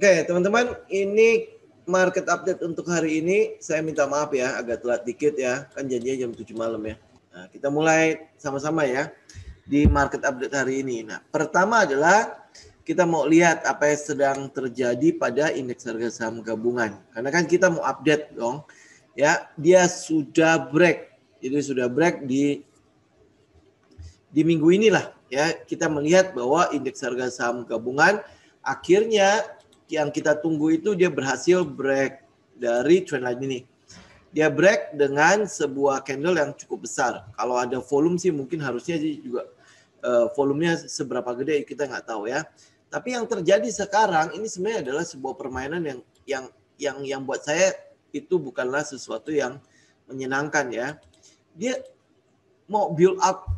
Oke, teman-teman, ini market update untuk hari ini. Saya minta maaf ya, agak telat dikit ya. Kan janjinya jam 7 malam ya. Nah, kita mulai sama-sama ya di market update hari ini. Nah, pertama adalah kita mau lihat apa yang sedang terjadi pada indeks harga saham gabungan. Karena kan kita mau update dong. Ya, dia sudah break. Jadi sudah break di minggu inilah ya. Kita melihat bahwa indeks harga saham gabungan akhirnya yang kita tunggu itu dia berhasil break dari trendline ini. Dia break dengan sebuah candle yang cukup besar. Kalau ada volume sih mungkin harusnya juga volumenya seberapa gede kita nggak tahu ya. Tapi yang terjadi sekarang ini sebenarnya adalah sebuah permainan yang buat saya itu bukanlah sesuatu yang menyenangkan ya. Dia mau build up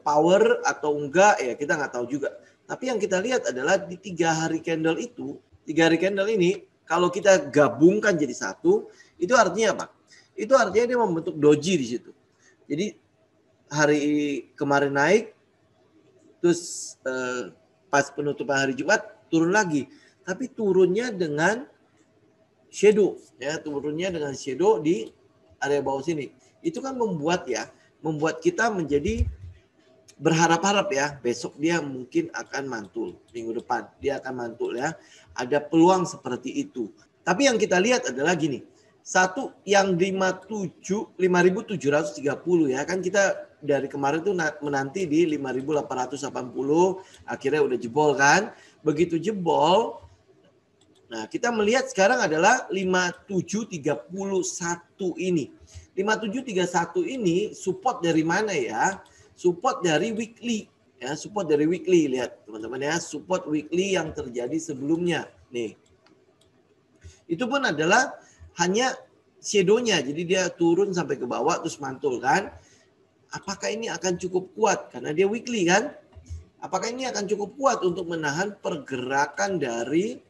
power atau enggak ya kita nggak tahu juga. Tapi yang kita lihat adalah di 3 hari candle itu, 3 hari candle ini kalau kita gabungkan jadi satu, itu artinya apa? Itu artinya dia membentuk doji di situ. Jadi hari kemarin naik, terus pas penutupan hari Jumat turun lagi. Tapi turunnya dengan shadow, ya turunnya dengan shadow di area bawah sini. Itu kan membuat kita menjadi berharap-harap ya besok dia mungkin akan mantul, minggu depan dia akan mantul ya, ada peluang seperti itu. Tapi yang kita lihat adalah gini, satu yang 5.730 ya kan, kita dari kemarin tuh menanti di 5.880, akhirnya udah jebol kan. Begitu jebol, nah kita melihat sekarang adalah 5731 ini. 5731 ini support dari mana ya? Support dari weekly ya, support dari weekly. Lihat teman-teman ya, support weekly yang terjadi sebelumnya nih. Itu pun adalah hanya shadow-nya. Jadi dia turun sampai ke bawah terus mantul kan. Apakah ini akan cukup kuat karena dia weekly kan? Apakah ini akan cukup kuat untuk menahan pergerakan dari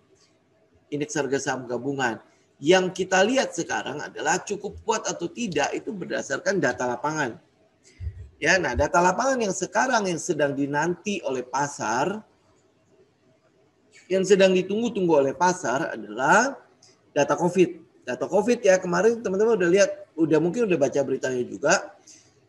indeks harga saham gabungan? Yang kita lihat sekarang adalah cukup kuat atau tidak itu berdasarkan data lapangan. Ya, nah data lapangan yang sekarang yang sedang dinanti oleh pasar, yang sedang ditunggu-tunggu oleh pasar adalah data COVID. Data COVID ya, kemarin teman-teman udah lihat, mungkin udah baca beritanya juga.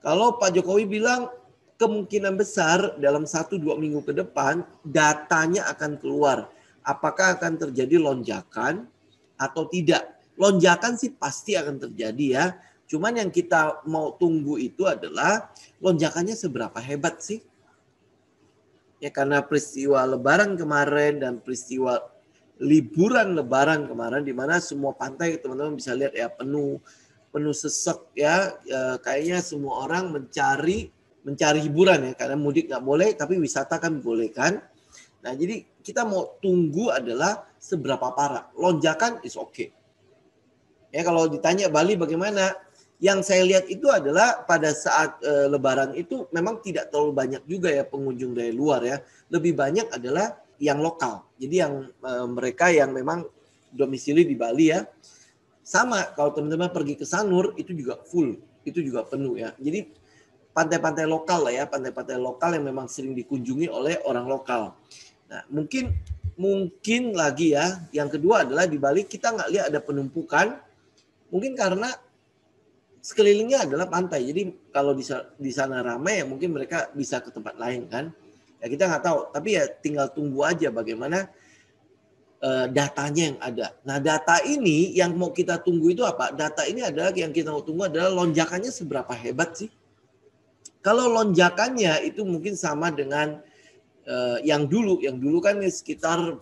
Kalau Pak Jokowi bilang kemungkinan besar dalam 1-2 minggu ke depan datanya akan keluar. Apakah akan terjadi lonjakan atau tidak? Lonjakan sih pasti akan terjadi ya. Cuman yang kita mau tunggu itu adalah lonjakannya seberapa hebat sih? Ya karena peristiwa Lebaran kemarin dan peristiwa liburan Lebaran kemarin, di mana semua pantai teman-teman bisa lihat ya penuh sesek ya. Kayaknya semua orang mencari hiburan ya, karena mudik nggak boleh tapi wisata kan boleh kan. Nah jadi kita mau tunggu adalah seberapa parah. Lonjakan is okay. Ya kalau ditanya Bali bagaimana? Yang saya lihat itu adalah pada saat Lebaran itu memang tidak terlalu banyak juga ya pengunjung dari luar ya. Lebih banyak adalah yang lokal. Jadi yang mereka yang memang domisili di Bali ya. Sama kalau teman-teman pergi ke Sanur itu juga full, itu juga penuh ya. Jadi pantai-pantai lokal lah ya, pantai-pantai lokal yang memang sering dikunjungi oleh orang lokal. Nah mungkin lagi ya, yang kedua adalah di Bali kita nggak lihat ada penumpukan, mungkin karena sekelilingnya adalah pantai. Jadi kalau di sana ramai ya mungkin mereka bisa ke tempat lain kan. Ya kita nggak tahu. Tapi ya tinggal tunggu aja bagaimana datanya yang ada. Nah data ini yang mau kita tunggu itu apa? Data ini adalah yang kita mau tunggu adalah lonjakannya seberapa hebat sih. Kalau lonjakannya itu mungkin sama dengan yang dulu kan sekitar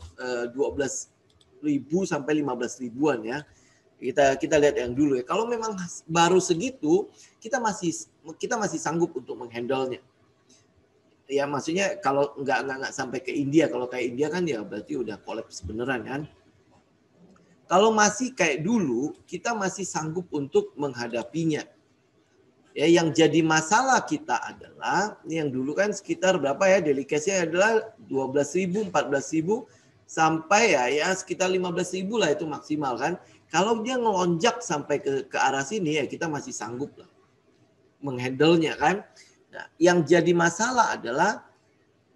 12.000 sampai 15.000-an ya. Kita lihat yang dulu ya. Kalau memang baru segitu, kita masih sanggup untuk menghandle-nya. Ya maksudnya kalau nggak sampai ke India. Kalau kayak India kan ya berarti udah kolaps beneran kan. Kalau masih kayak dulu, kita masih sanggup untuk menghadapinya. Ya yang jadi masalah kita adalah yang dulu kan sekitar berapa ya, daily cash-nya adalah 12.000, 14.000 sampai ya sekitar 15.000 lah itu maksimal kan. Kalau dia ngelonjak sampai ke arah sini ya kita masih sanggup lah menghandle-nya kan. Nah, yang jadi masalah adalah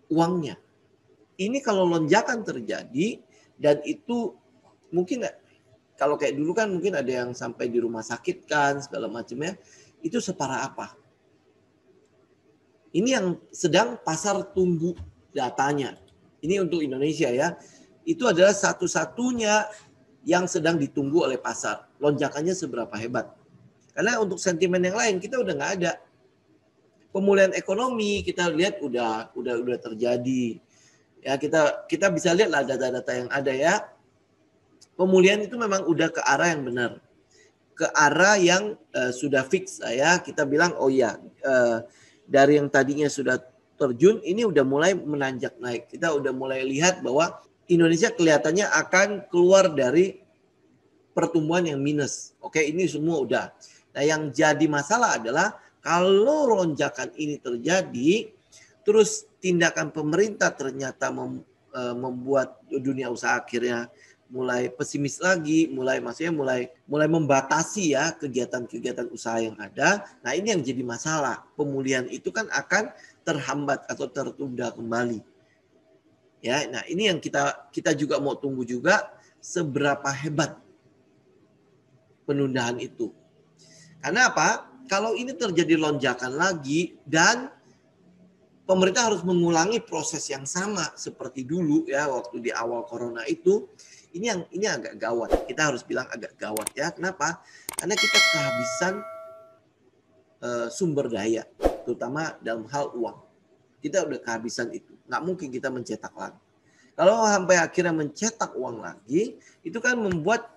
uangnya. Ini kalau lonjakan terjadi, Dan itu mungkin kalau kayak dulu kan mungkin ada yang sampai di rumah sakit kan segala macamnya. Itu separah apa? Ini yang sedang pasar tunggu datanya. Ini untuk Indonesia ya. Itu adalah satu-satunya yang sedang ditunggu oleh pasar. Lonjakannya seberapa hebat. Karena untuk sentimen yang lain kita udah nggak ada. Pemulihan ekonomi kita lihat udah terjadi. Ya kita bisa lihat lah data-data yang ada ya. Pemulihan itu memang udah ke arah yang benar. Ke arah yang sudah fix ya. Kita bilang oh iya dari yang tadinya sudah terjun ini udah mulai menanjak naik. Kita udah mulai lihat bahwa Indonesia kelihatannya akan keluar dari pertumbuhan yang minus. Oke, ini semua udah. Nah, yang jadi masalah adalah kalau lonjakan ini terjadi, terus tindakan pemerintah ternyata membuat dunia usaha akhirnya mulai pesimis lagi, mulai membatasi ya kegiatan-kegiatan usaha yang ada. Nah, ini yang jadi masalah. Pemulihan itu kan akan terhambat atau tertunda kembali. Ya, nah ini yang kita juga mau tunggu juga seberapa hebat penundaan itu. Karena apa? Kalau ini terjadi lonjakan lagi dan pemerintah harus mengulangi proses yang sama seperti dulu ya waktu di awal corona itu, ini agak gawat. Kita harus bilang agak gawat ya. Kenapa? Karena kita kehabisan sumber daya, terutama dalam hal uang. Kita udah kehabisan itu. Nggak mungkin kita mencetak lagi. Kalau sampai akhirnya mencetak uang lagi, itu kan membuat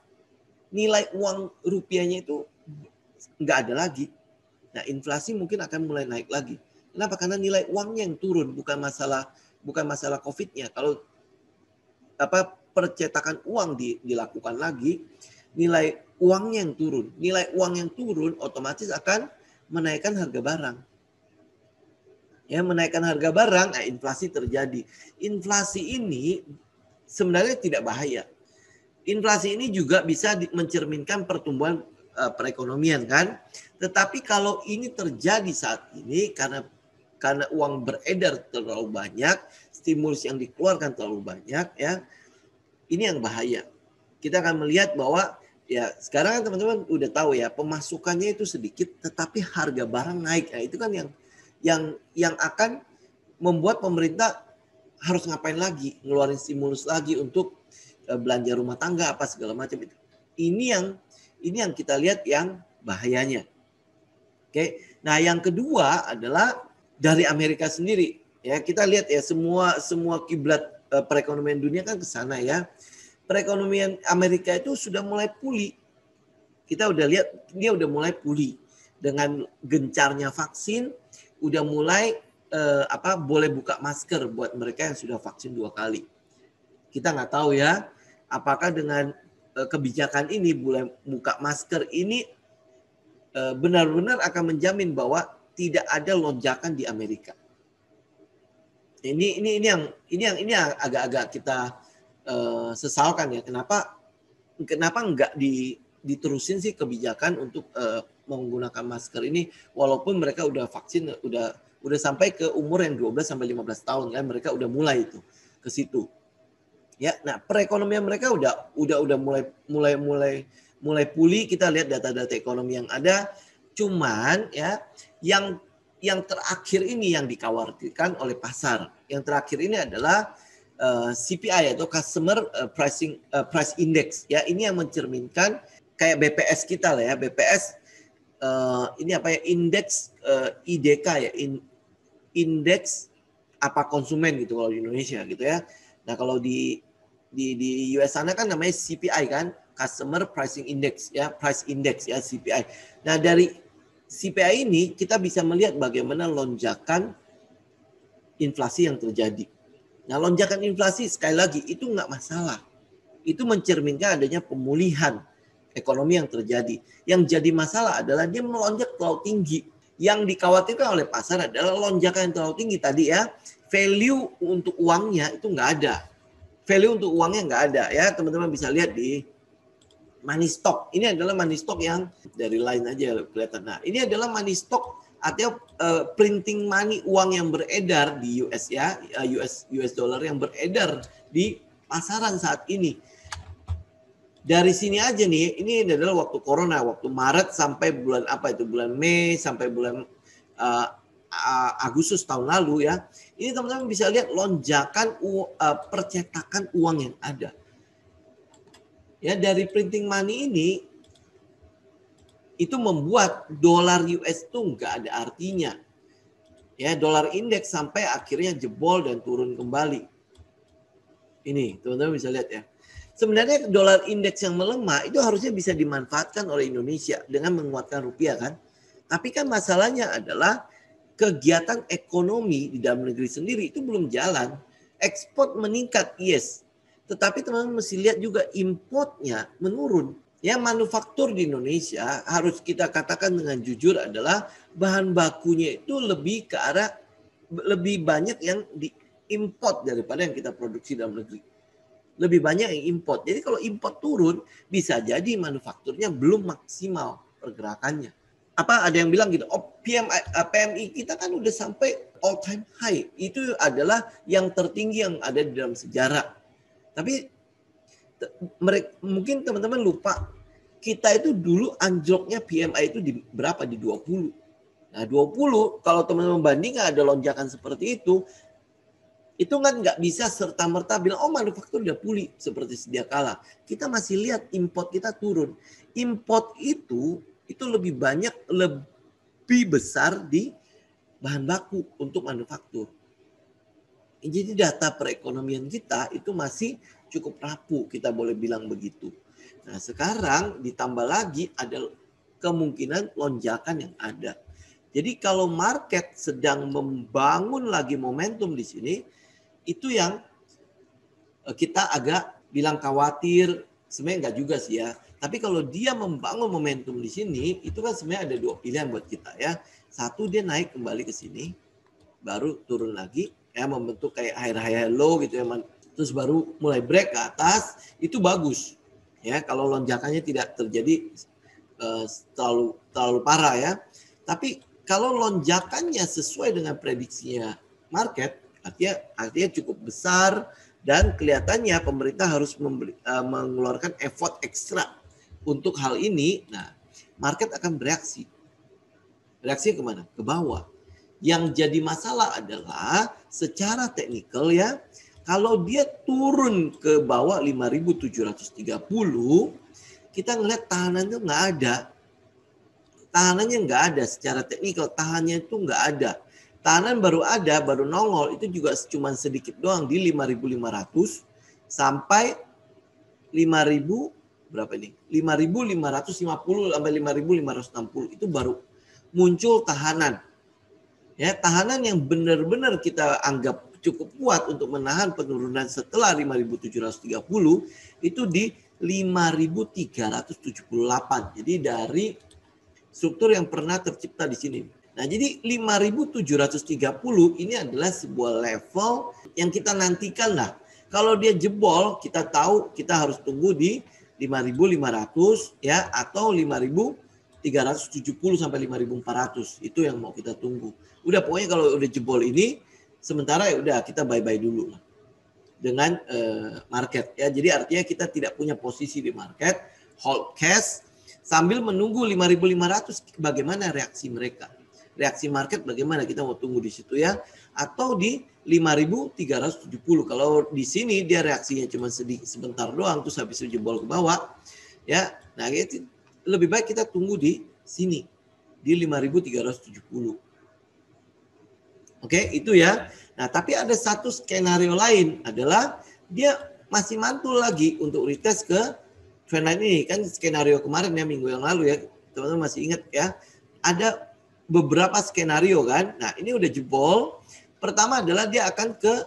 nilai uang rupiahnya itu nggak ada lagi. Nah, inflasi mungkin akan mulai naik lagi. Kenapa? Karena nilai uangnya yang turun, bukan masalah COVID-nya. Kalau percetakan uang dilakukan lagi, nilai uangnya yang turun. Nilai uang yang turun otomatis akan menaikkan harga barang. Ya, menaikkan harga barang, nah inflasi terjadi. Inflasi ini sebenarnya tidak bahaya. Inflasi ini juga bisa mencerminkan pertumbuhan perekonomian kan. Tetapi kalau ini terjadi saat ini karena uang beredar terlalu banyak, stimulus yang dikeluarkan terlalu banyak ya. Ini yang bahaya. Kita akan melihat bahwa ya sekarang kan teman-teman udah tahu ya, pemasukannya itu sedikit tetapi harga barang naik. Nah, itu kan yang akan membuat pemerintah harus ngapain lagi, ngeluarin stimulus lagi untuk belanja rumah tangga apa segala macam itu. Ini yang kita lihat yang bahayanya. Oke. Nah, yang kedua adalah dari Amerika sendiri. Ya, kita lihat ya semua kiblat perekonomian dunia kan ke sana ya. Perekonomian Amerika itu sudah mulai pulih. Kita udah lihat dia udah mulai pulih dengan gencarnya vaksin, udah mulai boleh buka masker buat mereka yang sudah vaksin 2 kali. Kita nggak tahu ya, apakah dengan kebijakan ini boleh buka masker ini benar-benar akan menjamin bahwa tidak ada lonjakan di Amerika. Ini yang agak-agak kita sesalkan ya. Kenapa nggak diterusin sih kebijakan untuk menggunakan masker ini walaupun mereka udah vaksin udah sampai ke umur yang 12 sampai 15 tahun kan mereka udah mulai itu ke situ. Ya, nah perekonomian mereka udah mulai pulih. Kita lihat data-data ekonomi yang ada. Cuman ya yang terakhir ini yang dikhawatirkan oleh pasar. Yang terakhir ini adalah CPI atau Customer Price Index. Ya, ini yang mencerminkan kayak BPS kita lah ya. BPS ini apa ya? Indeks IDK ya. Indeks apa konsumen gitu kalau di Indonesia gitu ya. Nah, kalau di US sana kan namanya CPI kan, Customer Pricing Index ya, Price Index ya CPI. Nah, dari CPI ini kita bisa melihat bagaimana lonjakan inflasi yang terjadi. Nah, lonjakan inflasi sekali lagi itu nggak masalah. Itu mencerminkan adanya pemulihan ekonomi yang terjadi. Yang jadi masalah adalah dia melonjak terlalu tinggi. Yang dikhawatirkan oleh pasar adalah lonjakan yang terlalu tinggi tadi ya. Value untuk uangnya itu nggak ada. Value untuk uangnya nggak ada ya. Teman-teman bisa lihat di money stock. Ini adalah money stock yang dari lain aja kelihatan. Nah, ini adalah money stock atau printing money, uang yang beredar di US ya, US dollar yang beredar di pasaran saat ini. Dari sini aja nih, ini adalah waktu corona, waktu Maret sampai bulan apa itu, bulan Mei sampai bulan Agustus tahun lalu ya. Ini teman-teman bisa lihat lonjakan percetakan uang yang ada. Ya, dari printing money ini itu membuat dolar US itu nggak ada artinya. Ya, dolar indeks sampai akhirnya jebol dan turun kembali. Ini teman-teman bisa lihat ya. Sebenarnya dolar indeks yang melemah itu harusnya bisa dimanfaatkan oleh Indonesia dengan menguatkan rupiah kan. Tapi kan masalahnya adalah kegiatan ekonomi di dalam negeri sendiri itu belum jalan. Ekspor meningkat, yes. Tetapi teman-teman mesti lihat juga importnya menurun. Ya, manufaktur di Indonesia harus kita katakan dengan jujur adalah bahan bakunya itu lebih ke arah lebih banyak yang diimport daripada yang kita produksi dalam negeri. Lebih banyak yang import. Jadi kalau import turun, bisa jadi manufakturnya belum maksimal pergerakannya. Apa ada yang bilang gitu, PMI kita kan udah sampai all time high. Itu adalah yang tertinggi yang ada di dalam sejarah. Tapi mungkin teman-teman lupa, kita itu dulu anjloknya PMI itu di berapa? Di 20. Nah 20, kalau teman-teman bandingkan ada lonjakan seperti itu kan nggak bisa serta-merta bilang, oh manufaktur udah pulih seperti sedia kala. Kita masih lihat import kita turun. Import itu lebih banyak, lebih besar di bahan baku untuk manufaktur. Jadi data perekonomian kita itu masih cukup rapuh, kita boleh bilang begitu. Nah sekarang ditambah lagi ada kemungkinan lonjakan yang ada. Jadi kalau market sedang membangun lagi momentum di sini, itu yang kita agak bilang khawatir, sebenarnya enggak juga sih ya. Tapi kalau dia membangun momentum di sini, itu kan sebenarnya ada dua pilihan buat kita ya. Satu, dia naik kembali ke sini, baru turun lagi, ya membentuk kayak high low gitu ya, terus baru mulai break ke atas, itu bagus. Ya, kalau lonjakannya tidak terjadi terlalu parah ya. Tapi kalau lonjakannya sesuai dengan prediksinya market, artinya cukup besar dan kelihatannya pemerintah harus mengeluarkan effort ekstra untuk hal ini. Nah, market akan bereaksi. Reaksi kemana? Ke bawah. Yang jadi masalah adalah secara teknikal ya, kalau dia turun ke bawah 5.730, kita ngeliat tahanannya nggak ada. Tahanannya nggak ada secara teknikal, tahannya itu nggak ada. Tahanan baru ada, baru nongol, itu juga cuma sedikit doang di 5.500 sampai 5.000 berapa ini? 5.550 sampai 5.560 itu baru muncul tahanan. Ya, tahanan yang benar-benar kita anggap cukup kuat untuk menahan penurunan setelah 5.730 itu di 5.378. Jadi dari struktur yang pernah tercipta di sini. Nah, jadi 5.730 ini adalah sebuah level yang kita nantikan lah. Kalau dia jebol, kita tahu kita harus tunggu di 5.500 ya, atau 5.370 sampai 5.400. Itu yang mau kita tunggu. Udah pokoknya kalau udah jebol ini, sementara ya udah kita bye-bye dulu lah dengan market ya. Jadi artinya kita tidak punya posisi di market, hold cash sambil menunggu 5.500 bagaimana reaksi mereka. Reaksi market bagaimana, kita mau tunggu di situ ya, atau di 5.370. Kalau di sini dia reaksinya cuma sebentar doang terus habis itu jebol ke bawah ya. Nah, itu lebih baik kita tunggu di sini di 5.370. Oke, itu ya. Nah, tapi ada satu skenario lain adalah dia masih mantul lagi untuk retest ke trendline ini. Kan skenario kemarin ya, minggu yang lalu ya, teman-teman masih ingat ya, ada beberapa skenario kan. Nah, ini udah jebol. Pertama adalah dia akan ke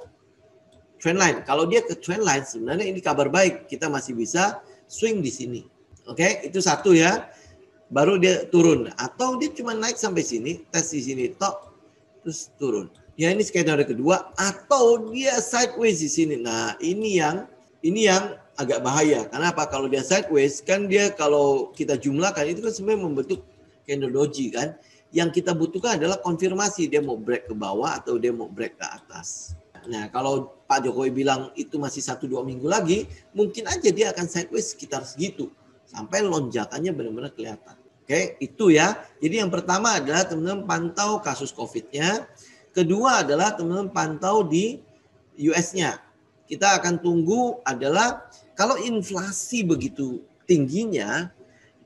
trendline. Kalau dia ke trendline, sebenarnya ini kabar baik, kita masih bisa swing di sini. Oke, itu satu ya. Baru dia turun, atau dia cuma naik sampai sini, tes di sini tok, terus turun. Ya, ini skenario kedua, atau dia sideways di sini. Nah, ini yang agak bahaya. Karena apa? Kalau dia sideways, kan dia kalau kita jumlahkan itu kan sebenarnya membentuk candle doji kan. Yang kita butuhkan adalah konfirmasi dia mau break ke bawah atau dia mau break ke atas. Nah, kalau Pak Jokowi bilang itu masih 1-2 minggu lagi, mungkin aja dia akan sideways sekitar segitu. Sampai lonjakannya benar-benar kelihatan. Oke, itu ya. Jadi yang pertama adalah teman-teman pantau kasus COVID-nya. Kedua adalah teman-teman pantau di US-nya. Kita akan tunggu adalah kalau inflasi begitu tingginya,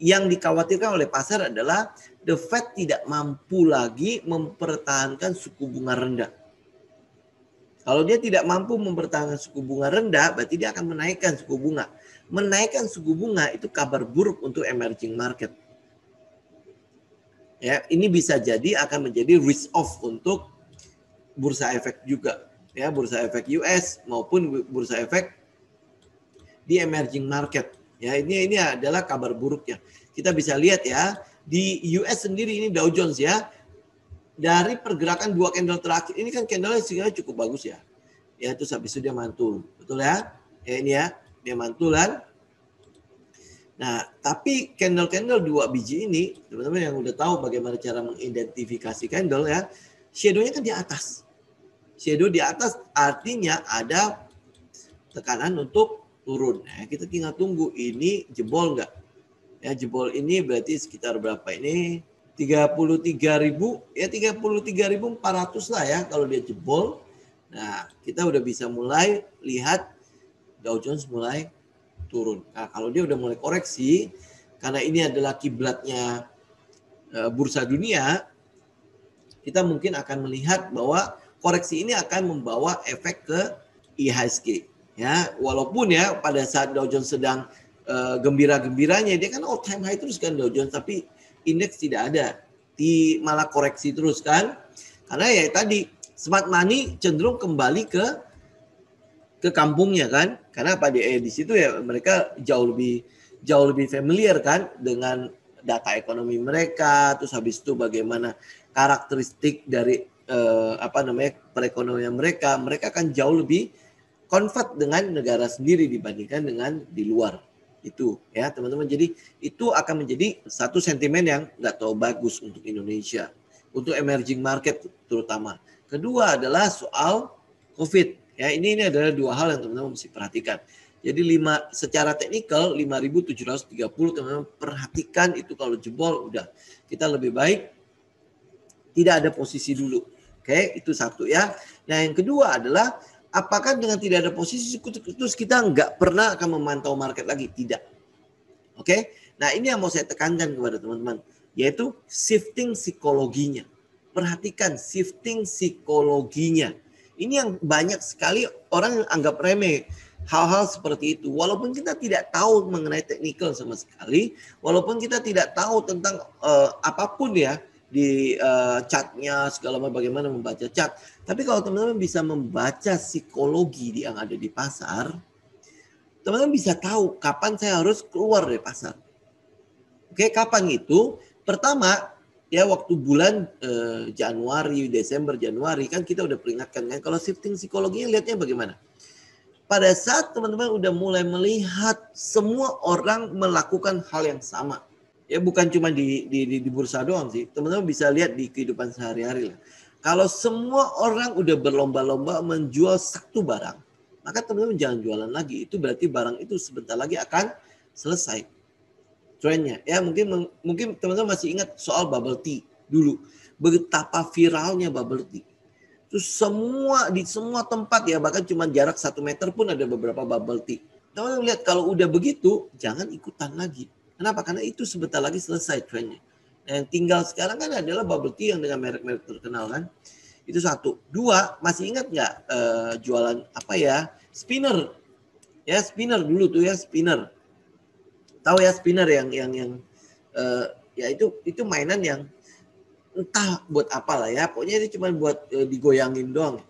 yang dikhawatirkan oleh pasar adalah the Fed tidak mampu lagi mempertahankan suku bunga rendah. Kalau dia tidak mampu mempertahankan suku bunga rendah, berarti dia akan menaikkan suku bunga. Menaikkan suku bunga itu kabar buruk untuk emerging market. Ya, ini bisa jadi akan menjadi risk off untuk bursa efek juga. Ya, bursa efek US maupun bursa efek di emerging market. Ya, ini adalah kabar buruknya. Kita bisa lihat ya, di US sendiri ini Dow Jones ya. Dari pergerakan 2 candle terakhir, ini kan candle-nya sebenarnya cukup bagus ya. Ya, terus habis itu dia mantul. Betul ya? Ya ini ya, dia mantulan. Nah, tapi candle-candle 2 biji ini, teman-teman yang udah tahu bagaimana cara mengidentifikasi candle ya, shadow-nya kan di atas. Shadow di atas artinya ada tekanan untuk turun. Nah, kita tinggal tunggu ini jebol nggak? Ya, jebol ini berarti sekitar berapa ini? 33.000 ya 33.400 lah ya kalau dia jebol. Nah, kita udah bisa mulai lihat Dow Jones mulai turun. Nah, kalau dia udah mulai koreksi karena ini adalah kiblatnya bursa dunia, kita mungkin akan melihat bahwa koreksi ini akan membawa efek ke IHSG. Ya, walaupun ya pada saat Dow Jones sedang gembira-gembiranya, dia kan all time high terus kan Dow Jones, tapi indeks tidak ada, malah koreksi terus kan, karena ya tadi smart money cenderung kembali ke kampungnya kan, karena apa di situ ya mereka jauh lebih familiar kan dengan data ekonomi mereka, terus habis itu bagaimana karakteristik dari perekonomian mereka kan jauh lebih convert dengan negara sendiri dibandingkan dengan di luar. Itu ya teman-teman, jadi itu akan menjadi satu sentimen yang nggak terlalu bagus untuk Indonesia, untuk emerging market terutama. Kedua adalah soal COVID ya, ini adalah 2 hal yang teman-teman mesti perhatikan. Jadi secara teknikal 5.730 teman-teman perhatikan itu, kalau jebol udah kita lebih baik tidak ada posisi dulu. Oke, itu satu ya. Nah yang kedua adalah apakah dengan tidak ada posisi terus kita nggak pernah akan memantau market lagi? Tidak. Oke. Nah ini yang mau saya tekankan kepada teman-teman, yaitu shifting psikologinya. Perhatikan shifting psikologinya. Ini yang banyak sekali orang yang anggap remeh hal-hal seperti itu. Walaupun kita tidak tahu mengenai teknikal sama sekali, walaupun kita tidak tahu tentang apapun ya, di chartnya segala macam, bagaimana membaca chart. Tapi kalau teman-teman bisa membaca psikologi yang ada di pasar, teman-teman bisa tahu kapan saya harus keluar dari pasar. Oke, kapan itu? Pertama, ya waktu bulan Januari, Desember, Januari kan kita udah peringatkan kan, kalau shifting psikologinya lihatnya bagaimana? Pada saat teman-teman udah mulai melihat semua orang melakukan hal yang sama. Ya bukan cuma di bursa doang sih. Teman-teman bisa lihat di kehidupan sehari-hari lah. Kalau semua orang udah berlomba-lomba menjual satu barang, maka teman-teman jangan jualan lagi. Itu berarti barang itu sebentar lagi akan selesai trennya. Ya mungkin teman-teman masih ingat soal bubble tea dulu. Betapa viralnya bubble tea. Terus di semua tempat ya, bahkan cuma jarak 1 meter pun ada beberapa bubble tea. Teman-teman lihat kalau udah begitu jangan ikutan lagi. Kenapa? Karena itu sebentar lagi selesai trennya. Nah, yang tinggal sekarang kan adalah bubble tea yang dengan merek-merek terkenal kan. Itu satu. Dua, masih ingat nggak jualan apa ya? Spinner. Ya spinner dulu tuh ya, spinner. Tahu ya spinner yang ya itu mainan yang entah buat apa lah ya. Pokoknya itu cuma buat digoyangin doang.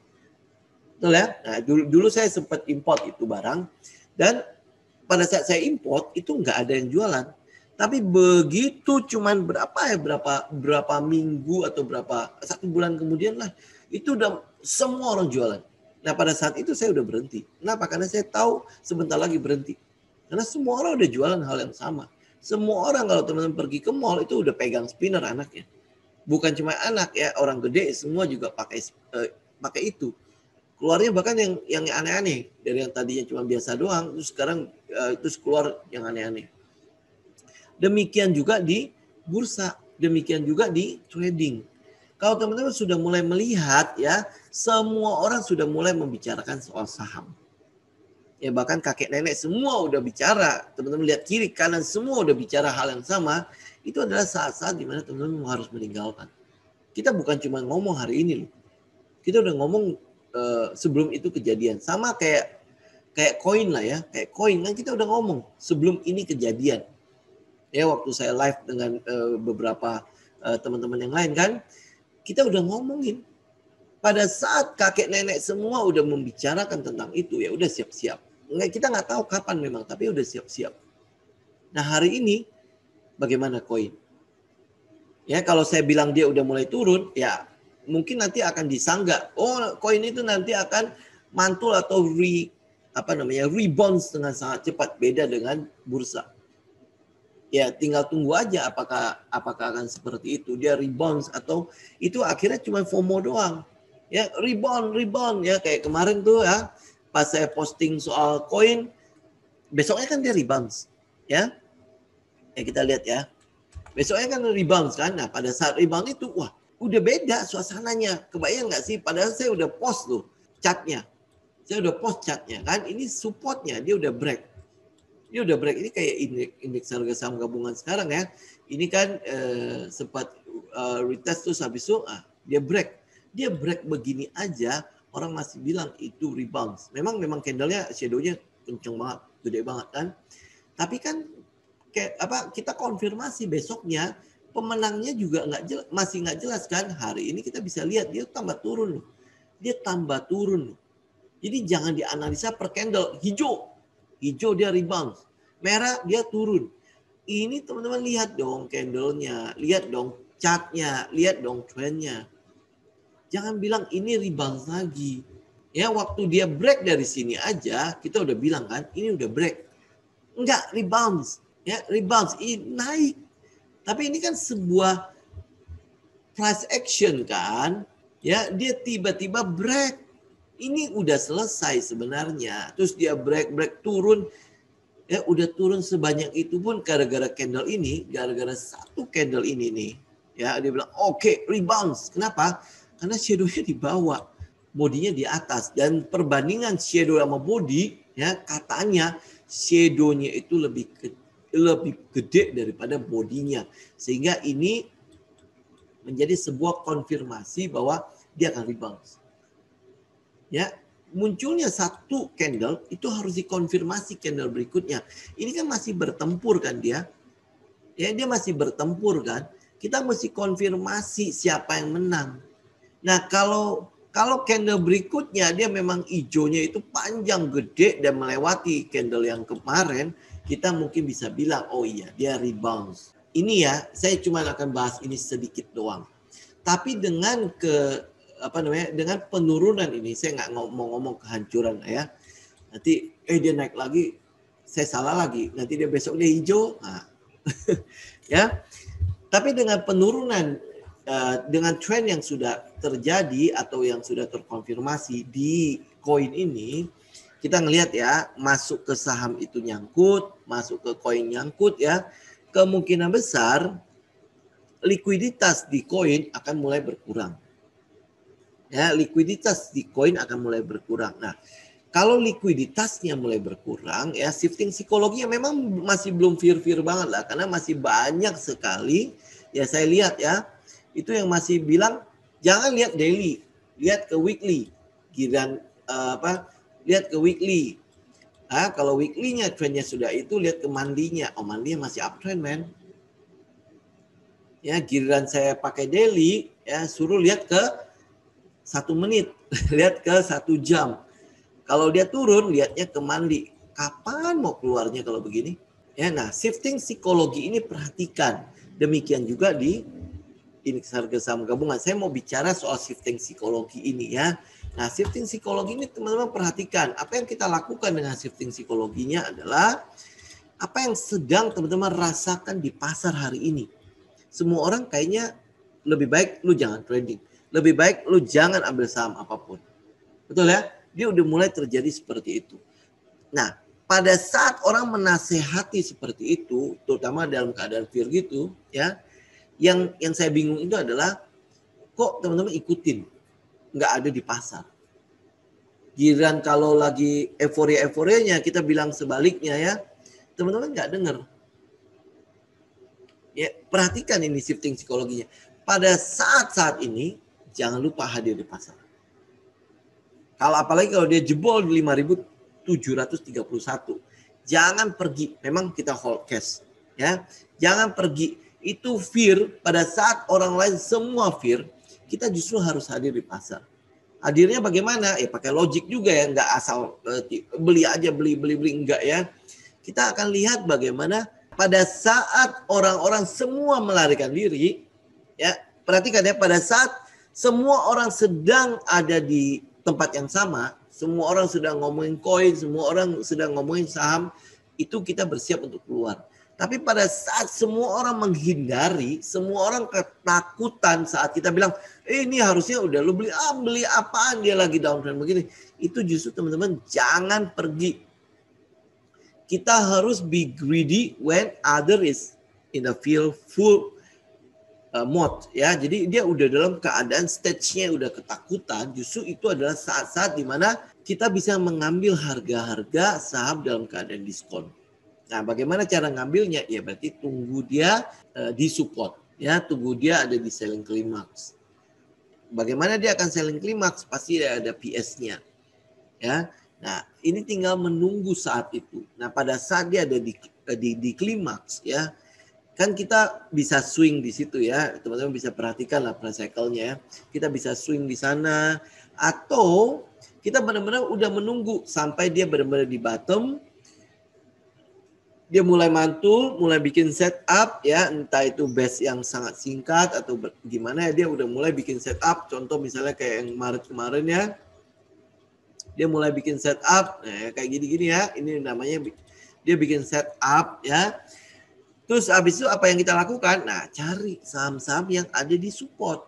Betul ya? Nah, dulu saya sempat import itu barang, dan pada saat saya import itu nggak ada yang jualan. Tapi begitu cuman berapa minggu atau 1 bulan kemudian lah, itu udah semua orang jualan. Nah pada saat itu saya udah berhenti. Kenapa? Karena saya tahu sebentar lagi berhenti. Karena semua orang udah jualan hal yang sama. Semua orang kalau teman-teman pergi ke mall itu udah pegang spinner anaknya. Bukan cuma anak ya, orang gede semua juga pakai itu. Keluarnya bahkan yang aneh-aneh. Dari yang tadinya cuma biasa doang, terus sekarang terus keluar yang aneh-aneh. Demikian juga di bursa, demikian juga di trading. Kalau teman-teman sudah mulai melihat ya, semua orang sudah mulai membicarakan soal saham. Ya bahkan kakek nenek semua udah bicara, teman-teman lihat kiri kanan semua udah bicara hal yang sama. Itu adalah saat-saat dimana teman-teman harus meninggalkan. Kita bukan cuma ngomong hari ini loh. Kita udah ngomong sebelum itu kejadian. Sama kayak koin lah ya, kayak koin kan kita udah ngomong sebelum ini kejadian. Ya waktu saya live dengan beberapa teman-teman yang lain kan, kita udah ngomongin. Pada saat kakek nenek semua udah membicarakan tentang itu, ya udah siap-siap. Kita nggak tahu kapan memang, tapi udah siap-siap. Nah hari ini bagaimana koin? Ya kalau saya bilang dia udah mulai turun, ya mungkin nanti akan disanggah. Oh koin itu nanti akan mantul atau rebound dengan sangat cepat, beda dengan bursa. Ya tinggal tunggu aja apakah akan seperti itu, dia rebound atau itu akhirnya cuma FOMO doang. Ya rebound ya kayak kemarin tuh ya pas saya posting soal koin, besoknya kan dia rebound ya. Ya kita lihat ya. Besoknya kan rebound kan. Nah, pada saat rebound itu wah, udah beda suasananya. Kebayang nggak sih? Padahal saya udah post loh chartnya. Saya udah post chartnya kan. Ini supportnya dia udah break. Dia udah break. Ini kayak indeks harga saham gabungan sekarang ya. Ini kan sempat retest terus habis itu dia break. Dia break begini aja orang masih bilang itu rebound. Memang candlenya shadow-nya kenceng banget, gede banget kan. Tapi kan kita konfirmasi besoknya pemenangnya juga masih nggak jelas kan. Hari ini kita bisa lihat dia tambah turun loh. Dia tambah turun loh. Jadi jangan dianalisa per candle. Hijau dia rebound. Merah dia turun. Ini teman-teman lihat dong candlenya, lihat dong chartnya, lihat dong trendnya. Jangan bilang ini rebound lagi. Ya waktu dia break dari sini aja kita udah bilang kan ini udah break. Enggak rebound. Ya rebound naik, tapi ini kan sebuah price action kan, ya dia tiba-tiba break, ini udah selesai sebenarnya, terus dia break turun, ya udah turun sebanyak itu pun gara-gara candle ini, gara-gara satu candle ini nih, ya dia bilang oke, rebound, kenapa? Karena shadownya di bawah, bodinya di atas, dan perbandingan shadow sama body, ya katanya shadownya itu lebih gede daripada bodinya. Sehingga ini menjadi sebuah konfirmasi bahwa dia akan rebound. Ya, munculnya satu candle itu harus dikonfirmasi candle berikutnya. Ini kan masih bertempur kan dia. Ya, dia masih bertempur kan. Kita mesti konfirmasi siapa yang menang. Nah, kalau candle berikutnya dia memang hijaunya itu panjang gede dan melewati candle yang kemarin, kita mungkin bisa bilang, oh iya dia rebound. Ini ya, saya cuma akan bahas ini sedikit doang. Tapi dengan dengan penurunan ini, saya nggak mau ngomong kehancuran ya. Nanti dia naik lagi, saya salah lagi. Nanti dia besok dia hijau. Nah. Ya. Tapi dengan penurunan, dengan tren yang sudah terjadi atau yang sudah terkonfirmasi di koin ini, kita ngelihat ya, masuk ke saham itu nyangkut, masuk ke koin nyangkut ya, kemungkinan besar likuiditas di koin akan mulai berkurang. Ya, likuiditas di koin akan mulai berkurang. Nah, kalau likuiditasnya mulai berkurang, ya shifting psikologinya memang masih belum fear banget lah, karena masih banyak sekali, ya saya lihat ya, itu yang masih bilang jangan lihat daily, lihat ke weekly, lihat ke weekly. Kalau weekly-nya trendnya sudah itu, lihat ke monthly-nya. Oh, monthly-nya masih uptrend, man. Ya, giliran saya pakai daily, ya suruh lihat ke 1 menit, lihat ke 1 jam. Kalau dia turun, lihatnya ke monthly. Kapan mau keluarnya kalau begini? Ya, nah, shifting psikologi ini perhatikan. Demikian juga di indeks harga saham gabungan. Saya mau bicara soal shifting psikologi ini ya. Nah, shifting psikologi ini teman-teman perhatikan. Apa yang kita lakukan dengan shifting psikologinya adalah apa yang sedang teman-teman rasakan di pasar hari ini. Semua orang kayaknya lebih baik lu jangan trading. Lebih baik lu jangan ambil saham apapun. Betul ya? Dia udah mulai terjadi seperti itu. Nah, pada saat orang menasehati seperti itu, terutama dalam keadaan fear gitu, ya, yang saya bingung itu adalah kok teman-teman ikutin, nggak ada di pasar. Giliran kalau lagi euforia-euforianya kita bilang sebaliknya ya, teman-teman nggak dengar. Ya, perhatikan ini shifting psikologinya. Pada saat-saat ini jangan lupa hadir di pasar. Kalau apalagi kalau dia jebol di 5.731, jangan pergi. Memang kita hold cash, ya. Jangan pergi. Itu fear. Pada saat orang lain semua fear, kita justru harus hadir di pasar. Hadirnya bagaimana? Ya pakai logik juga ya, nggak asal beli aja beli enggak ya. Kita akan lihat bagaimana pada saat orang-orang semua melarikan diri, ya perhatikan ya, pada saat semua orang sedang ada di tempat yang sama, semua orang sedang ngomongin koin, semua orang sedang ngomongin saham, itu kita bersiap untuk keluar. Tapi pada saat semua orang menghindari, semua orang ketakutan saat kita bilang, ini harusnya udah lu beli apaan dia lagi downtrend begini. Itu justru teman-teman jangan pergi. Kita harus be greedy when other is in a full mode ya. Jadi dia udah dalam keadaan stage-nya udah ketakutan. Justru itu adalah saat-saat dimana kita bisa mengambil harga-harga saham dalam keadaan diskon. Nah, bagaimana cara ngambilnya? Ya berarti tunggu dia di support, ya, tunggu dia ada di selling climax. Bagaimana dia akan selling climax? Pasti ada PS-nya, ya. Nah, ini tinggal menunggu saat itu. Nah, pada saat dia ada di climax, ya, kan kita bisa swing di situ ya, teman-teman bisa perhatikan lah cycle-nya. Kita bisa swing di sana, atau kita benar-benar udah menunggu sampai dia benar-benar di bottom. Dia mulai mantul, mulai bikin setup ya, entah itu base yang sangat singkat atau gimana ya, dia udah mulai bikin setup. Contoh misalnya kayak yang Maret kemarin ya, dia mulai bikin setup, nah, kayak gini-gini ya, ini namanya dia bikin setup ya. Terus habis itu apa yang kita lakukan? Nah, cari saham-saham yang ada di support.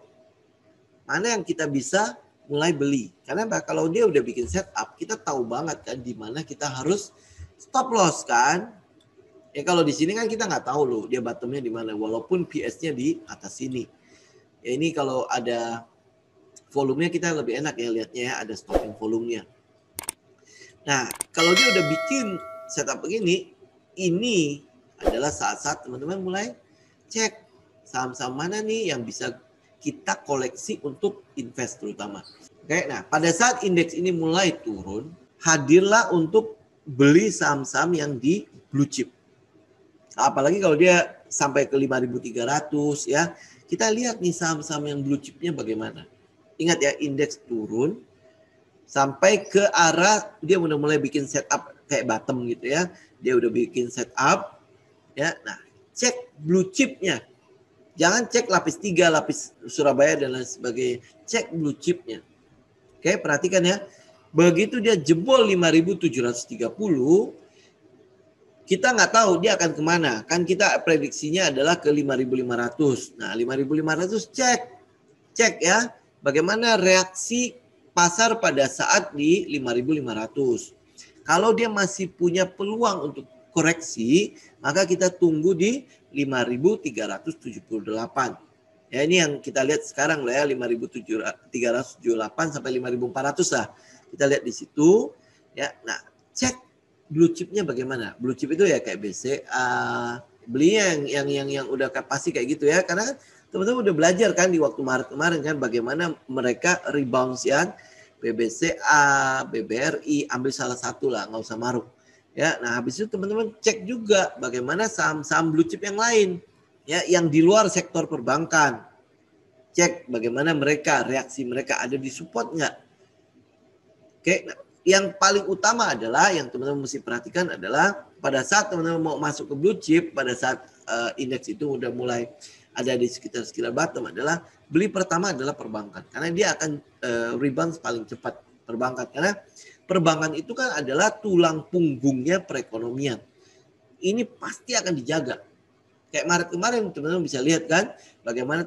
Mana yang kita bisa mulai beli. Karena kalau dia udah bikin setup, kita tahu banget kan di mana kita harus stop loss kan. Ya kalau di sini kan kita nggak tahu loh dia bottomnya di mana, walaupun PS-nya di atas sini. Ya ini kalau ada volumenya kita lebih enak ya lihatnya ya, ada stopping volumenya. Nah kalau dia udah bikin setup begini, ini adalah saat-saat teman-teman mulai cek saham-saham mana nih yang bisa kita koleksi untuk invest terutama. Oke, nah pada saat indeks ini mulai turun, hadirlah untuk beli saham-saham yang di blue chip. Apalagi kalau dia sampai ke 5.300 ya. Kita lihat nih saham-saham yang blue chipnya bagaimana. Ingat ya, indeks turun sampai ke arah dia udah mulai bikin setup kayak bottom gitu ya. Dia udah bikin setup ya. Nah, cek blue chipnya. Jangan cek lapis 3, lapis Surabaya dan lain sebagainya. Cek blue chipnya. Oke, perhatikan ya. Begitu dia jebol 5.730, kita nggak tahu dia akan kemana. Kan kita prediksinya adalah ke 5.500. Nah, 5.500 cek ya. Bagaimana reaksi pasar pada saat di 5.500. Kalau dia masih punya peluang untuk koreksi, maka kita tunggu di 5.378. Ya ini yang kita lihat sekarang lah ya, 5.378 sampai 5.400 lah. Kita lihat di situ. Ya, nah cek blue chipnya bagaimana? Blue chip itu ya kayak BCA, beli yang udah pasti kayak gitu ya. Karena teman-teman udah belajar kan di waktu Maret kemarin kan bagaimana mereka rebounds yang BBCA, BBRI, ambil salah satu lah, nggak usah maruk. Ya, nah habis itu teman-teman cek juga bagaimana saham-saham blue chip yang lain, ya, yang di luar sektor perbankan. Cek bagaimana mereka, reaksi mereka ada di support nggak? Oke, nah, yang paling utama adalah yang teman-teman mesti perhatikan adalah pada saat teman-teman mau masuk ke blue chip, pada saat indeks itu udah mulai ada di sekitar bottom adalah beli pertama adalah perbankan. Karena dia akan rebound paling cepat perbankan. Karena perbankan itu kan adalah tulang punggungnya perekonomian. Ini pasti akan dijaga. Kayak Maret kemarin teman-teman bisa lihat kan bagaimana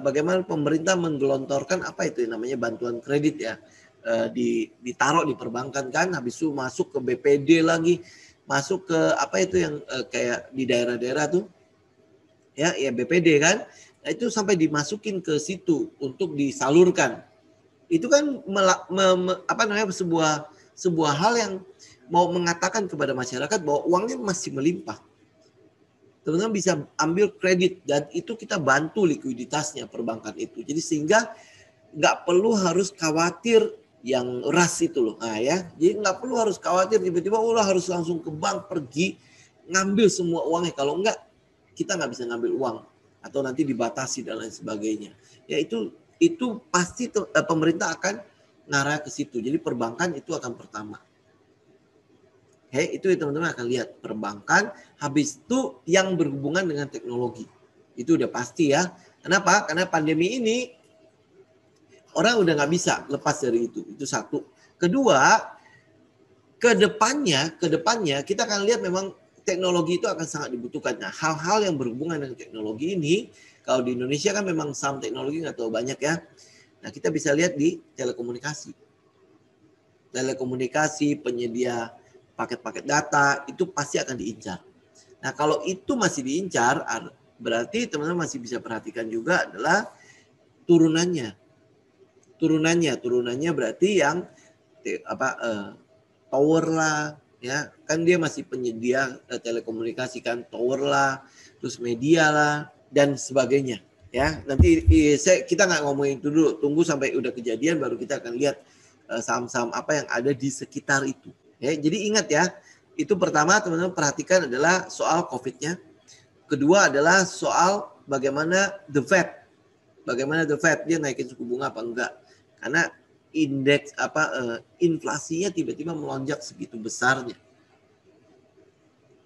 bagaimana pemerintah menggelontorkan apa itu namanya bantuan kredit ya. ditaruh di perbankan kan, habis itu masuk ke BPD lagi, masuk ke apa itu yang kayak di daerah-daerah tuh, ya BPD kan, nah itu sampai dimasukin ke situ untuk disalurkan. Itu kan sebuah hal yang mau mengatakan kepada masyarakat bahwa uangnya masih melimpah. Teman-teman bisa ambil kredit dan itu kita bantu likuiditasnya perbankan itu. Jadi sehingga nggak perlu harus khawatir yang ras itu loh. Nah ya, jadi nggak perlu harus khawatir tiba-tiba harus langsung ke bank pergi ngambil semua uangnya. Kalau enggak kita nggak bisa ngambil uang atau nanti dibatasi dan lain sebagainya. Ya itu pasti pemerintah akan ngarah ke situ. Jadi perbankan itu akan pertama. Itu teman-teman akan lihat perbankan, habis itu yang berhubungan dengan teknologi. Itu udah pasti ya. Kenapa? Karena pandemi ini orang udah nggak bisa lepas dari itu. Itu satu. Kedua, kedepannya kita akan lihat memang teknologi itu akan sangat dibutuhkan. Nah, hal-hal yang berhubungan dengan teknologi ini, kalau di Indonesia kan memang saham teknologi nggak terlalu banyak ya. Nah, kita bisa lihat di telekomunikasi. Telekomunikasi, penyedia paket-paket data, itu pasti akan diincar. Nah, kalau itu masih diincar, berarti teman-teman masih bisa perhatikan juga adalah turunannya. Turunannya berarti yang tower lah, ya kan dia masih penyedia telekomunikasi kan, tower lah, terus media lah dan sebagainya. Ya, nanti kita nggak ngomongin itu dulu, tunggu sampai udah kejadian baru kita akan lihat saham-saham apa yang ada di sekitar itu. Ya, jadi ingat ya, itu pertama teman-teman perhatikan adalah soal COVID-nya. Kedua adalah soal bagaimana the Fed dia naikin suku bunga apa enggak. Karena indeks inflasinya tiba-tiba melonjak segitu besarnya.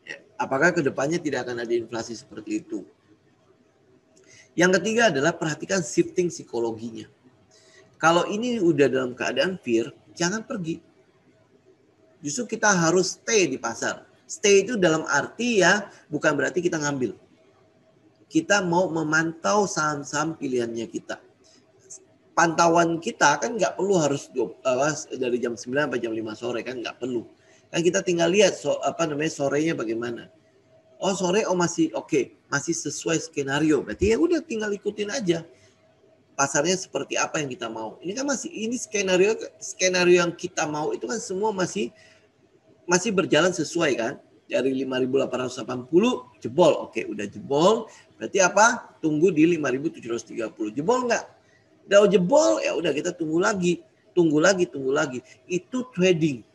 Ya, apakah kedepannya tidak akan ada inflasi seperti itu? Yang ketiga adalah perhatikan shifting psikologinya. Kalau ini udah dalam keadaan fear, jangan pergi. Justru kita harus stay di pasar. Stay itu dalam arti ya bukan berarti kita ngambil. Kita mau memantau saham-saham pilihannya kita. Pantauan kita kan nggak perlu harus dari jam 9 sampai jam 5 sore kan nggak perlu. Kan kita tinggal lihat sorenya bagaimana. Oh sore masih oke, masih sesuai skenario. Berarti ya udah tinggal ikutin aja. Pasarnya seperti apa yang kita mau. Ini kan ini skenario yang kita mau itu kan semua masih berjalan sesuai kan. Dari 5.880 jebol. Oke, udah jebol. Berarti apa? Tunggu di 5.730. Jebol enggak? Udah jebol, ya udah kita tunggu lagi. Tunggu lagi. Itu trading.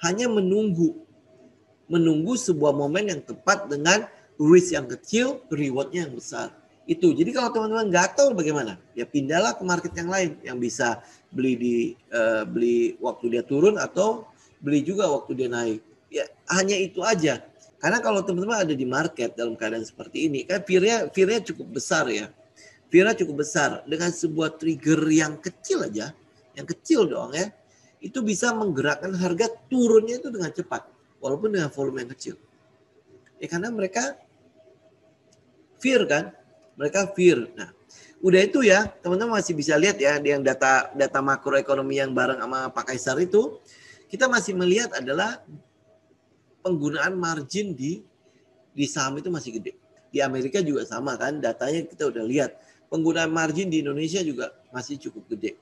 Hanya menunggu sebuah momen yang tepat dengan risk yang kecil, rewardnya yang besar. Itu. Jadi kalau teman-teman nggak tahu bagaimana, ya pindahlah ke market yang lain yang bisa beli waktu dia turun atau beli juga waktu dia naik. Ya hanya itu aja. Karena kalau teman-teman ada di market dalam keadaan seperti ini, kan fear-nya cukup besar ya. Fear-nya cukup besar dengan sebuah trigger yang kecil aja, yang kecil doang ya, itu bisa menggerakkan harga turunnya itu dengan cepat, walaupun dengan volume yang kecil. Ya karena mereka fear kan, mereka fear. Nah, udah itu ya, teman-teman masih bisa lihat ya, yang data makroekonomi yang bareng sama Pak Kaisar itu, kita masih melihat adalah penggunaan margin di saham itu masih gede. Di Amerika juga sama kan, datanya kita udah lihat. Penggunaan margin di Indonesia juga masih cukup gede.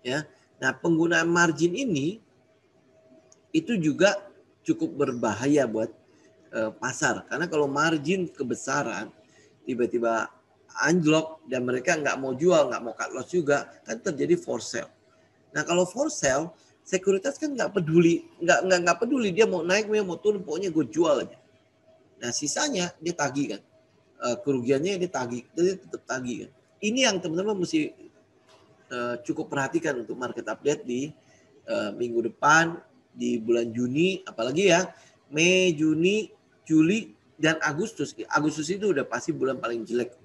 Ya. Nah, penggunaan margin ini itu juga cukup berbahaya buat pasar. Karena kalau margin kebesaran tiba-tiba anjlok dan mereka nggak mau jual, nggak mau cut loss juga, kan terjadi for sale. Nah, kalau for sale, sekuritas kan nggak peduli dia mau naik mau turun, pokoknya gue jual aja. Nah sisanya dia tagih kan, kerugiannya dia tagih, dia tetap tagih kan. Ini yang teman-teman mesti cukup perhatikan untuk market update di minggu depan, di bulan Juni, apalagi ya Mei, Juni, Juli dan Agustus. Agustus itu udah pasti bulan paling jelek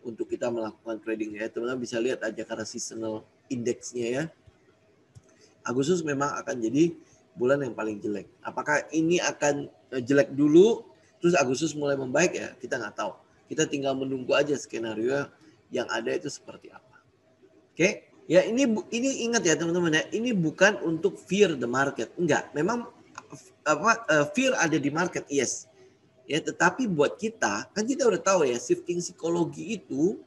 untuk kita melakukan trading ya. Teman-teman bisa lihat aja karena seasonal indeksnya ya. Agustus memang akan jadi bulan yang paling jelek. Apakah ini akan jelek dulu, terus Agustus mulai membaik ya? Kita nggak tahu. Kita tinggal menunggu aja skenario yang ada itu seperti apa. Oke? Ya ini ingat ya teman-teman ya, ini bukan untuk fear the market, enggak. Memang fear ada di market, yes. Ya, tetapi buat kita kan kita udah tahu ya, shifting psikologi itu